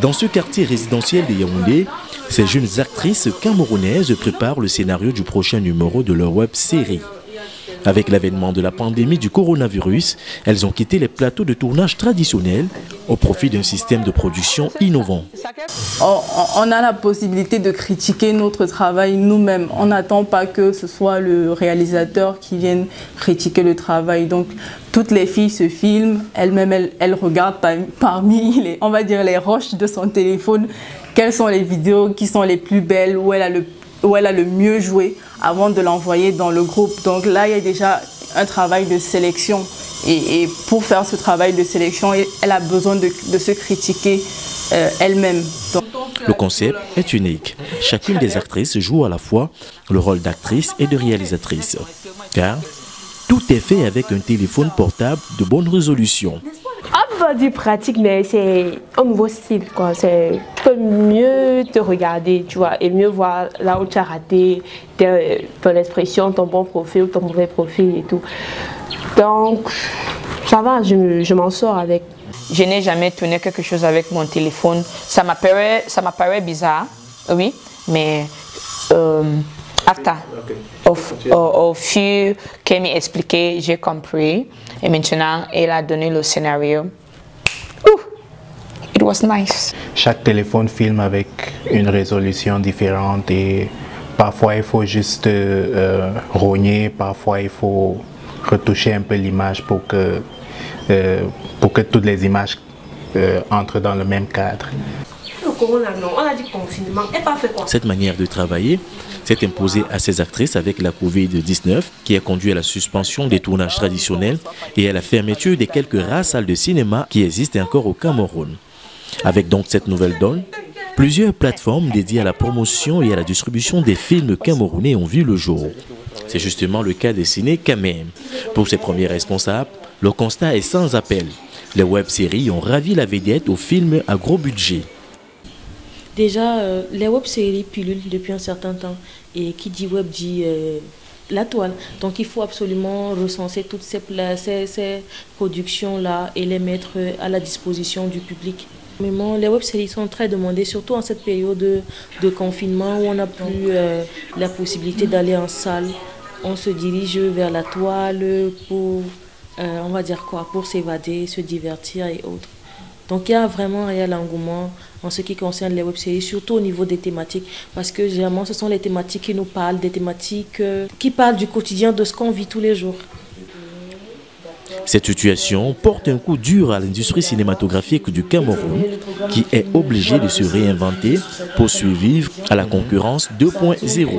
Dans ce quartier résidentiel de Yaoundé, ces jeunes actrices camerounaises préparent le scénario du prochain numéro de leur web série. Avec l'avènement de la pandémie du coronavirus, elles ont quitté les plateaux de tournage traditionnels au profit d'un système de production innovant. On a la possibilité de critiquer notre travail nous-mêmes. On n'attend pas que ce soit le réalisateur qui vienne critiquer le travail. Donc, toutes les filles se filment, elles-mêmes, elles regardent parmi les, on va dire, les roches de son téléphone, quelles sont les vidéos qui sont les plus belles, où elle a le mieux joué avant de l'envoyer dans le groupe. Donc là, il y a déjà un travail de sélection. Et pour faire ce travail de sélection, elle a besoin de se critiquer elle-même. Le concept est unique. Chacune des actrices joue à la fois le rôle d'actrice et de réalisatrice. Car tout est fait avec un téléphone portable de bonne résolution. On va dire pratique, mais c'est un nouveau style, quoi. C'est mieux te regarder, tu vois, et mieux voir là où tu as raté ton expression, ton bon profil, ton mauvais profil et tout. Donc, ça va, je m'en sors avec. Je n'ai jamais tourné quelque chose avec mon téléphone. Ça m'apparaît bizarre, oui, mais au fur qu'elle m'a expliqué, j'ai compris. Et maintenant, elle a donné le scénario. It was nice. Chaque téléphone filme avec une résolution différente et parfois il faut juste rogner, parfois il faut retoucher un peu l'image pour que toutes les images entrent dans le même cadre. Cette manière de travailler s'est imposée à ces actrices avec la Covid-19 qui a conduit à la suspension des tournages traditionnels et à la fermeture des quelques rares salles de cinéma qui existent encore au Cameroun. Avec donc cette nouvelle donne, plusieurs plateformes dédiées à la promotion et à la distribution des films camerounais ont vu le jour. C'est justement le cas des ciné Kamem. Pour ses premiers responsables, le constat est sans appel. Les web-séries ont ravi la vedette aux films à gros budget. Déjà, les web-séries pullulent depuis un certain temps. Et qui dit web dit la toile. Donc il faut absolument recenser toutes ces productions-là et les mettre à la disposition du public. Les web-séries sont très demandées, surtout en cette période de confinement où on n'a plus la possibilité d'aller en salle. On se dirige vers la toile pour, on va dire quoi, pour s'évader, se divertir et autres. Donc il y a vraiment un réel engouement en ce qui concerne les web-séries, surtout au niveau des thématiques, parce que généralement ce sont les thématiques qui nous parlent, des thématiques qui parlent du quotidien, de ce qu'on vit tous les jours. Cette situation porte un coup dur à l'industrie cinématographique du Cameroun, qui est obligée de se réinventer pour survivre à la concurrence 2.0.